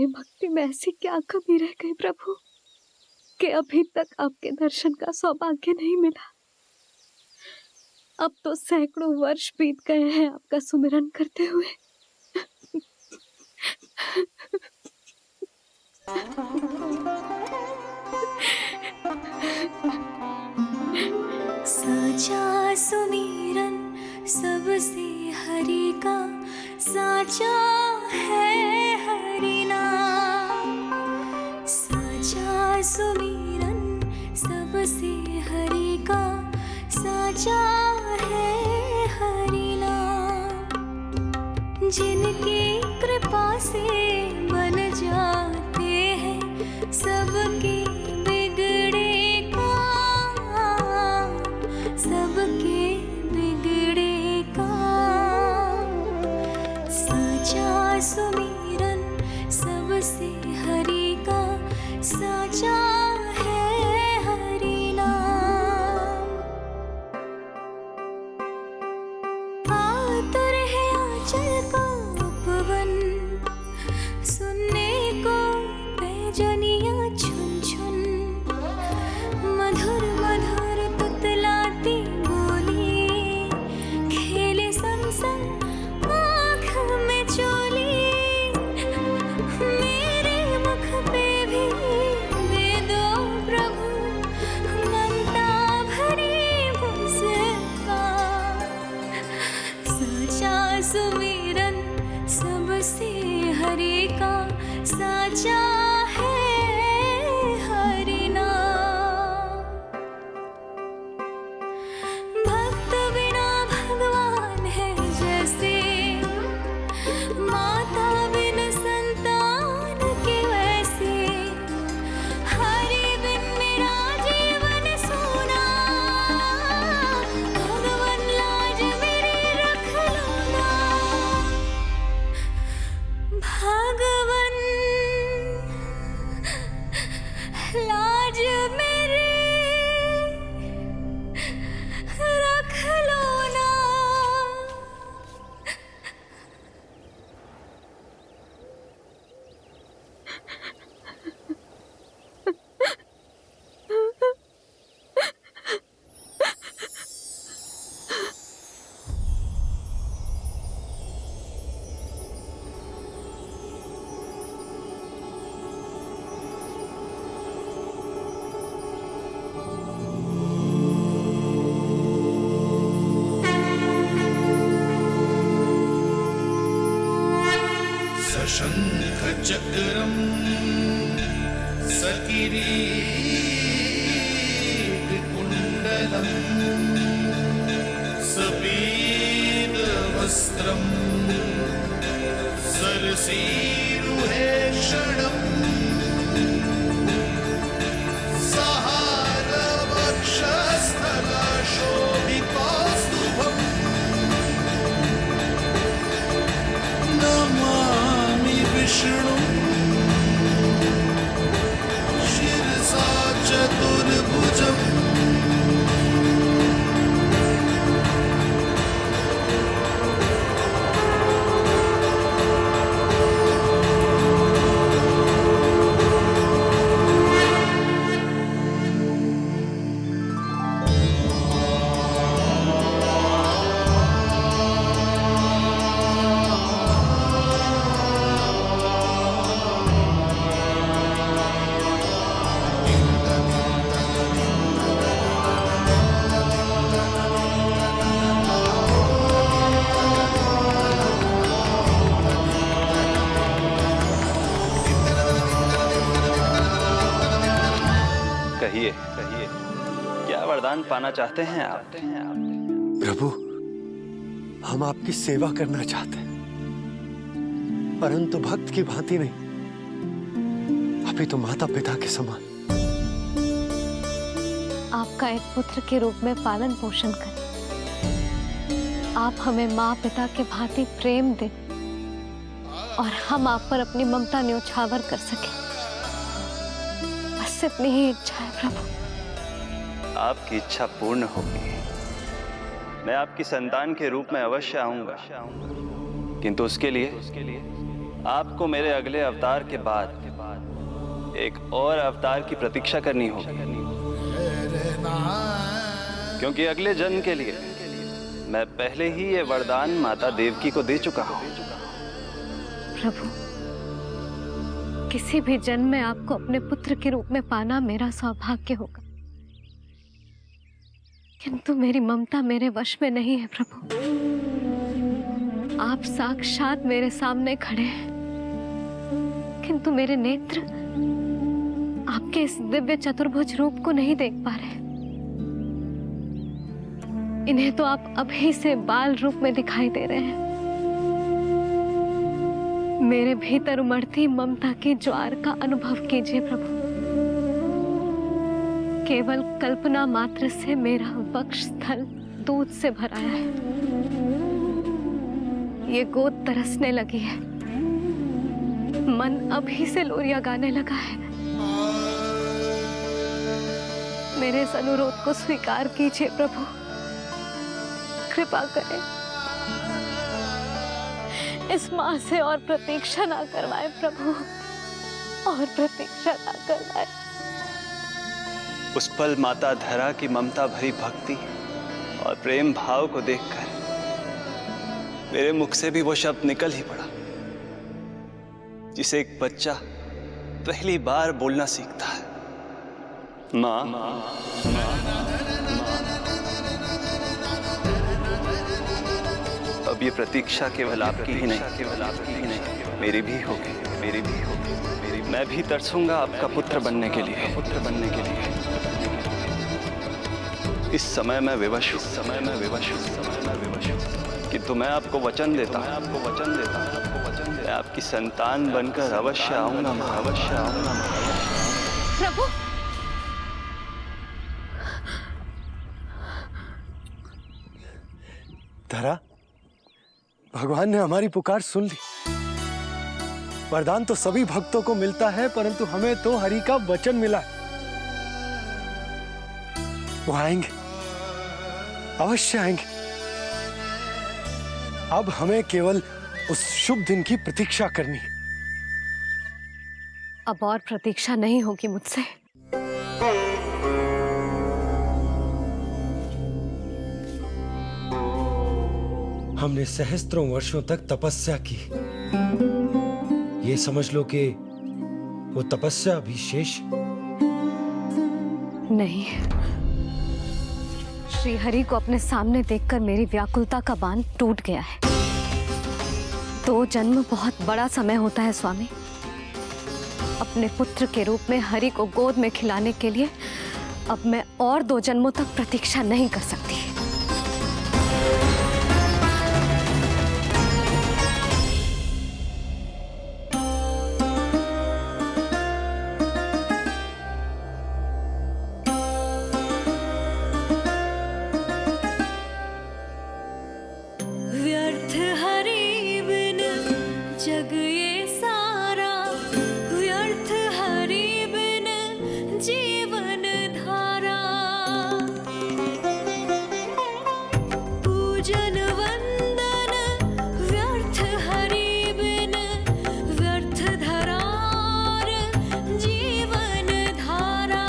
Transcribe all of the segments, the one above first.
मेरी भक्ति में ऐसी क्या कमी रह गई प्रभु कि अभी तक आपके दर्शन का सौभाग्य नहीं मिला। अब तो सैकड़ों वर्ष बीत गए हैं आपका सुमिरन करते हुए। साचा सुमिरन सबसे हरि का, साचा है हरि नाम। साचा सुमिरन सबसे हरि का, साचा है हरि नाम। जिनकी कृपा से बन जाते हैं सबके बिगड़े काम, सबके बिगड़े काम। साचा सुमिरन सबसे हरि का, साचा है हरि नाम। आतुर है आंचल का उपवन, सुनने को पैजनियां छुन छुन। मधुर मधुर तुतलाती बोली, खेले संग संग आँख में चोली। मेरे मुख पे भी दे दो प्रभु ममता भरी मुस्कान। साचा सुमिरन सबसे हरि का, साचा है हरि नाम। भक्त बिना भगवान है जैसे, माता बिन संतान के वैसे। हरि बिन मेरा जीवन सूना, भगवन लाज मेरी रख लो ना। भगवन लाज मेरी रख लो ना। सशङ्खचक्रं सकिरीटकुण्डलं सपीतवस्त्रं सरसीरुहेक्षणं सहारवक्षस्थलशोभितौस्तुभम् नमामि विष्णु शिरसा चतुर्भुजम्। कहिए कहिए, क्या वरदान पाना चाहते हैं आप? प्रभु, हम आपकी सेवा करना चाहते हैं, परंतु भक्त की भांति नहीं, अभी तो माता पिता के समान। आपका एक पुत्र के रूप में पालन पोषण करें। आप हमें माँ पिता के भांति प्रेम दें और हम आप पर अपनी ममता न्योछावर कर सकें। बस इतनी ही इच्छा है प्रभु। आपकी इच्छा पूर्ण होगी। मैं आपकी संतान के रूप में अवश्य आऊंगा, किंतु उसके लिए आपको मेरे अगले अवतार के बाद एक और अवतार की प्रतीक्षा करनी होगी, क्योंकि अगले जन्म के लिए मैं पहले ही ये वरदान माता देवकी को दे चुका हूं। प्रभु, किसी भी जन्म में आपको अपने पुत्र के रूप में पाना मेरा सौभाग्य होगा, किंतु मेरी ममता मेरे वश में नहीं है। प्रभु, आप साक्षात मेरे सामने खड़े हैं, किंतु मेरे नेत्र आपके इस दिव्य चतुर्भुज रूप को नहीं देख पा रहे। इन्हें तो आप अभी से बाल रूप में दिखाई दे रहे हैं। मेरे भीतर उमड़ती ममता की ज्वार का अनुभव कीजिए प्रभु। केवल कल्पना मात्र से मेरा वक्षस्थल दूध से भराया है। ये गोद तरसने लगी है, मन अभी से लोरियां गाने लगा है। मेरे इस अनुरोध को स्वीकार कीजिए प्रभु, कृपा करें। इस मां से और प्रतीक्षा ना करवाए प्रभु, और प्रतीक्षा ना करवाए। उस पल माता धरा की ममता भरी भक्ति और प्रेम भाव को देखकर मेरे मुख से भी वो शब्द निकल ही पड़ा जिसे एक बच्चा पहली बार बोलना सीखता है, माँ। अब ये प्रतीक्षा केवल आपकी ही नहीं, मेरी भी होगी, मेरी भी होगी। मैं भी तरसूंगा आपका पुत्र बनने के लिए। इस समय मैं विवश हूँ, किंतु मैं आपको वचन देता हूँ, मैं आपकी संतान बनकर अवश्य आऊंगा, प्रभु, धरा, भगवान ने हमारी पुकार सुन ली। वरदान तो सभी भक्तों को मिलता है, परंतु हमें तो हरि का वचन मिला है। वो आएंगे, अवश्य आएंगे। अब हमें केवल उस शुभ दिन की प्रतीक्षा करनी है। अब और प्रतीक्षा नहीं होगी मुझसे। हमने सहस्त्रों वर्षों तक तपस्या की, ये समझ लो कि वो तपस्या अभी शेष नहीं। श्री हरि को अपने सामने देखकर मेरी व्याकुलता का बांध टूट गया है। 2 जन्म बहुत बड़ा समय होता है स्वामी। अपने पुत्र के रूप में हरि को गोद में खिलाने के लिए अब मैं और 2 जन्मों तक प्रतीक्षा नहीं कर सकती। व्यर्थ हरि बिन जग ये सारा, व्यर्थ हरि बिन जीवन धारा। पूजन वंदन व्यर्थ हरि बिन, व्यर्थ धरार जीवन धारा।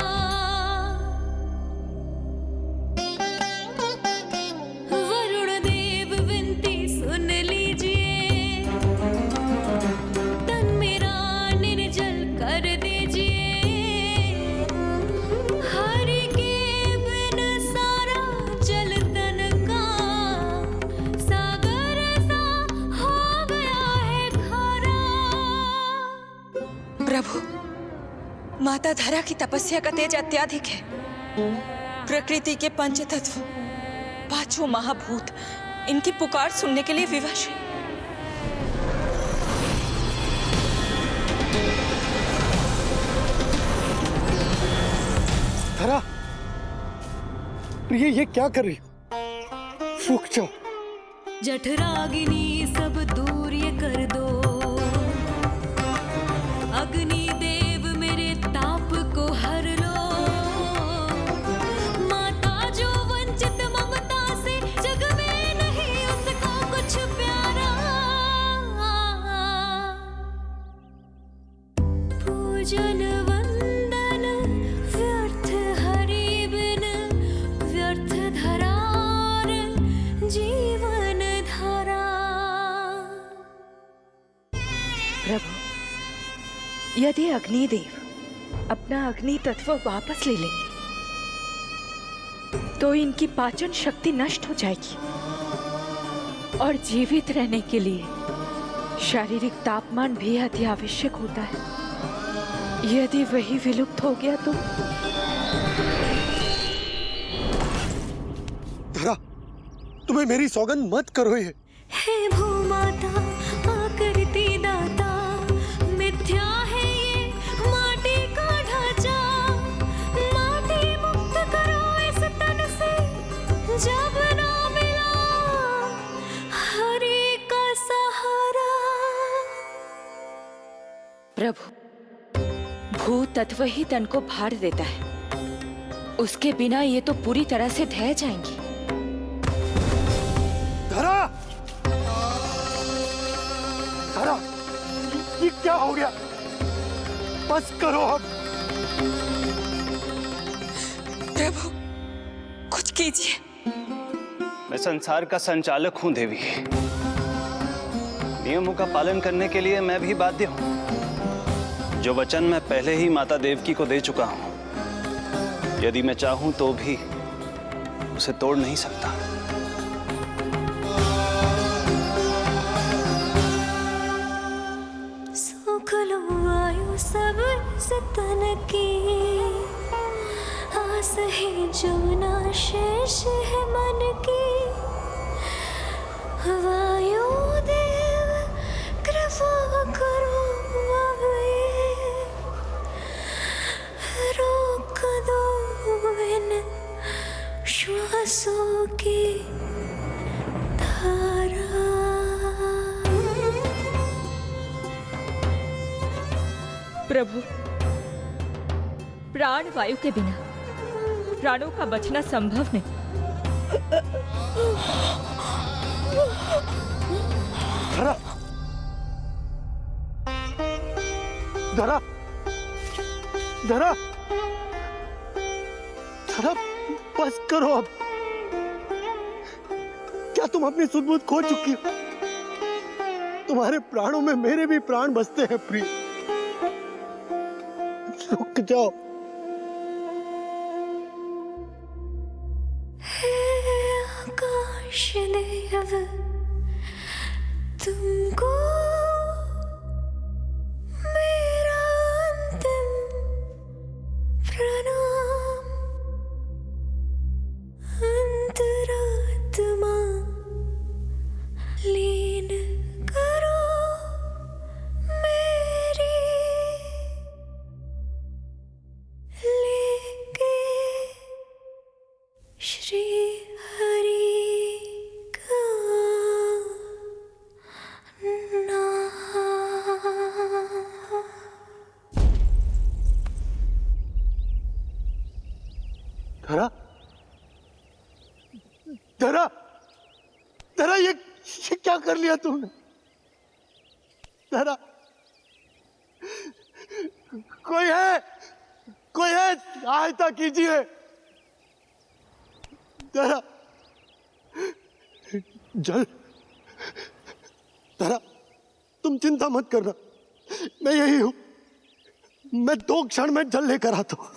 वरुण देव विनती सुन लीजिए, तन मेरा निर्जल कर दीजिए। हरि के बिन सारा जल तन का सागर सा हो गया है खारा। प्रभु, माता धरा की तपस्या का तेज अत्याधिक है। प्रकृति के 5 तत्व, 5 महाभूत इनकी पुकार सुनने के लिए विवश है। धरा, प्रिय, ये क्या कर रही हो? रुक जाओ। जठराग्नि सब दूर ये कर दो, अग्नि देव मेरे ताप को हर लो। माता जो वंचित ममता से, जग में नहीं उसको कुछ प्यारा। यदि अग्निदेव अपना अग्नि तत्व वापस ले लेंगे तो इनकी पाचन शक्ति नष्ट हो जाएगी और जीवित रहने के लिए शारीरिक तापमान भी अति आवश्यक होता है। यदि वही विलुप्त हो गया तो धरा, तुम्हें मेरी सौगंध मत करो ये। हे भूमाता आकृति दाता, मिथ्या है ये माटी का ढांचा, माटी मुक्त करो इस तन से, जब ना मिला हरि का सहारा। प्रभु, भू तत्व ही तन को भार देता है, उसके बिना ये तो पूरी तरह से ढह जाएंगी। धरा, धरा, ये क्या हो गया? बस करो अब। प्रभु, कुछ कीजिए। मैं संसार का संचालक हूं देवी। नियमों का पालन करने के लिए मैं भी बाध्य हूं। जो वचन मैं पहले ही माता देवकी को दे चुका हूं, यदि मैं चाहूं तो भी उसे तोड़ नहीं सकता। सुख लो आयु सब इस तन की, आस है जो ना शेष है मन की। वायु देव कृपा करो अब ये, रोक दो इन श्वासों की धारा। प्रभु, प्राण वायु के बिना प्राणों का बचना संभव नहीं। धरा, धरा, धरा, धरा, बस करो अब। क्या तुम अपनी सुध-बुध खो चुकी हो? तुम्हारे प्राणों में मेरे भी प्राण बसते हैं प्रिय। रुक जाओ। हे आकाश देव, तुमको मेरा अंतिम प्रणाम। अंतरात्मा लीन करो मेरी, लेके श्री हरि का नाम। धरा, धरा, धरा, ये क्या कर लिया तुमने? धरा, कोई है? कोई है? सहायता कीजिए। धरा, जल। धरा, तुम चिंता मत करना, मैं यही हूं। मैं 2 क्षण में जल लेकर आता हूं।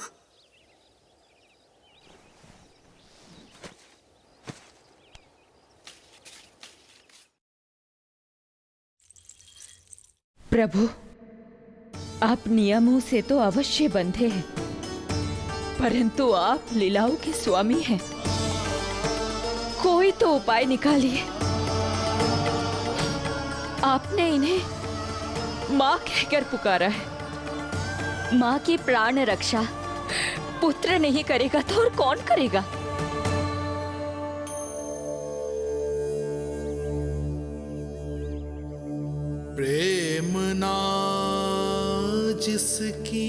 प्रभु, आप नियमों से तो अवश्य बंधे हैं, परंतु आप लीलाओं के स्वामी हैं। कोई तो उपाय निकालिए। आपने इन्हें मां कहकर पुकारा है। मां की प्राण रक्षा पुत्र नहीं करेगा तो और कौन करेगा? प्रेम ना जिसकी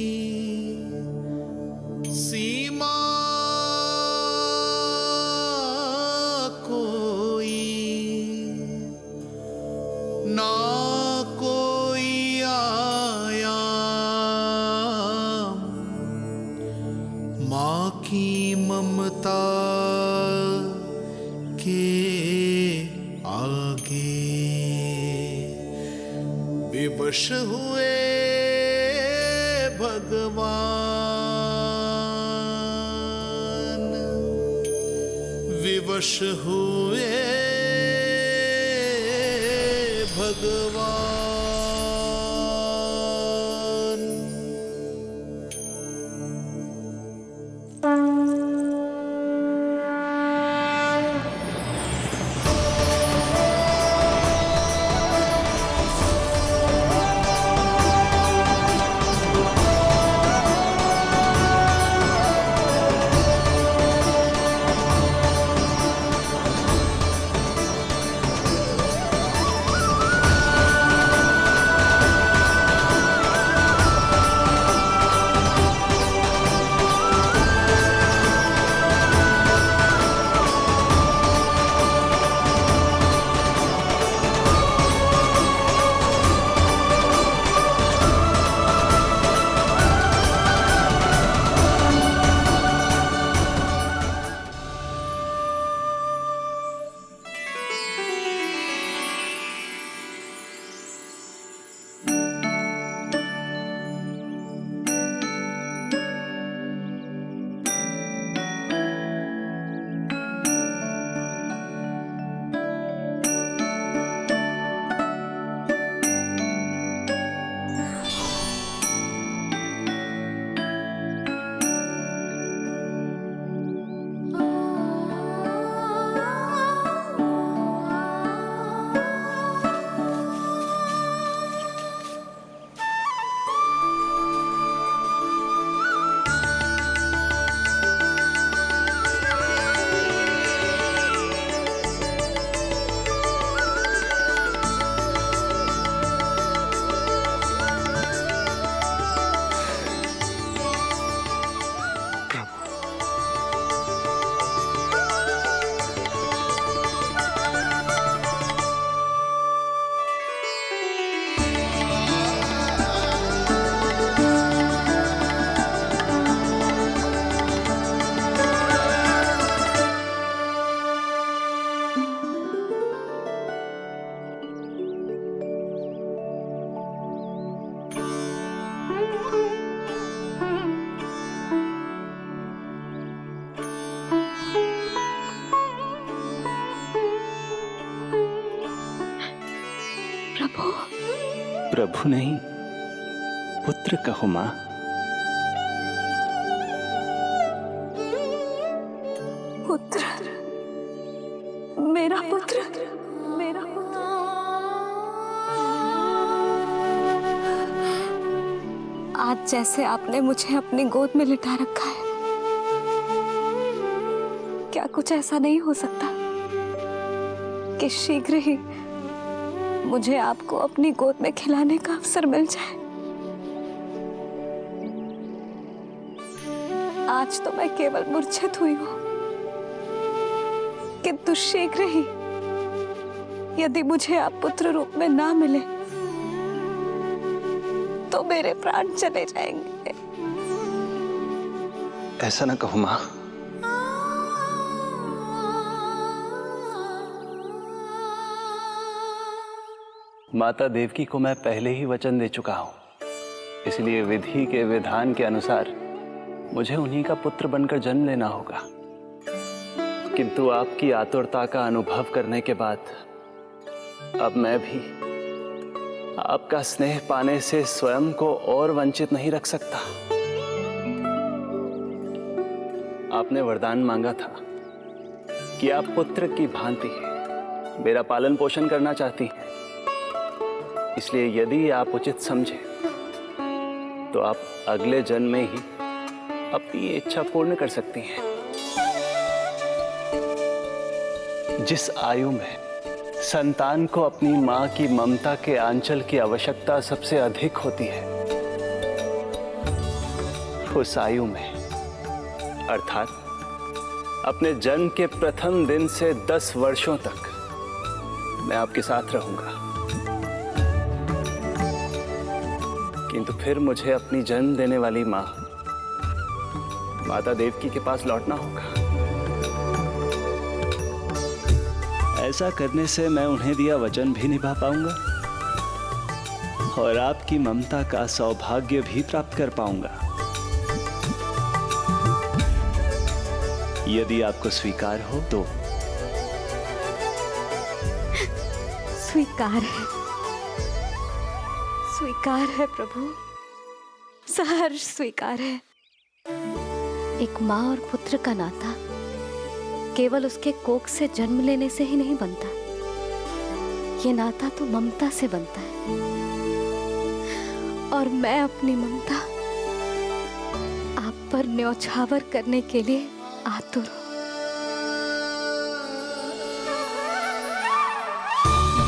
सीमा कोई, ना कोई आया माँ की ममता के आगे। विवश हुए भगवान विवश हुए भगवान। प्रभु नहीं, पुत्र कहो मां। पुत्र, मेरा पुत्र, मेरा पुत्र। आज जैसे आपने मुझे अपनी गोद में लिटा रखा है, क्या कुछ ऐसा नहीं हो सकता कि शीघ्र ही मुझे आपको अपनी गोद में खिलाने का अवसर मिल जाए? आज तो मैं केवल मूर्छित हुई हूं, किंतु शीघ्र ही यदि मुझे आप पुत्र रूप में ना मिले तो मेरे प्राण चले जाएंगे। ऐसा ना कहो मां। माता देवकी को मैं पहले ही वचन दे चुका हूं, इसलिए विधि के विधान के अनुसार मुझे उन्हीं का पुत्र बनकर जन्म लेना होगा। किंतु आपकी आतुरता का अनुभव करने के बाद अब मैं भी आपका स्नेह पाने से स्वयं को और वंचित नहीं रख सकता। आपने वरदान मांगा था कि आप पुत्र की भांति मेरा पालन पोषण करना चाहती हैं, इसलिए यदि आप उचित समझे तो आप अगले जन्म में ही अपनी इच्छा पूर्ण कर सकती हैं। जिस आयु में संतान को अपनी मां की ममता के आंचल की आवश्यकता सबसे अधिक होती है, उस आयु में अर्थात अपने जन्म के प्रथम दिन से 10 वर्षों तक मैं आपके साथ रहूंगा। किंतु फिर मुझे अपनी जन्म देने वाली मां माता देवकी के पास लौटना होगा। ऐसा करने से मैं उन्हें दिया वचन भी निभा पाऊंगा और आपकी ममता का सौभाग्य भी प्राप्त कर पाऊंगा। यदि आपको स्वीकार हो तो। स्वीकार है, स्वीकार है प्रभु, सहर्ष स्वीकार है। एक माँ और पुत्र का नाता केवल उसके कोख से जन्म लेने से ही नहीं बनता, ये नाता तो ममता से बनता है। और मैं अपनी ममता आप पर न्यौछावर करने के लिए आतुर हूं।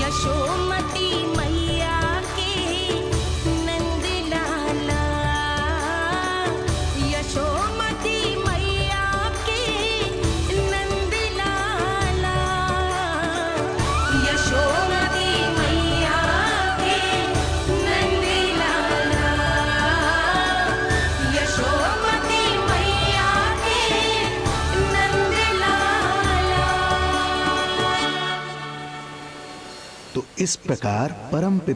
यशोमती मैया के नंद लाला, यशोमती मैया के नंद लाला, यशोमती मैया के नंद लाला, यशोमती मैया के नंद लाला। तो इस प्रकार परम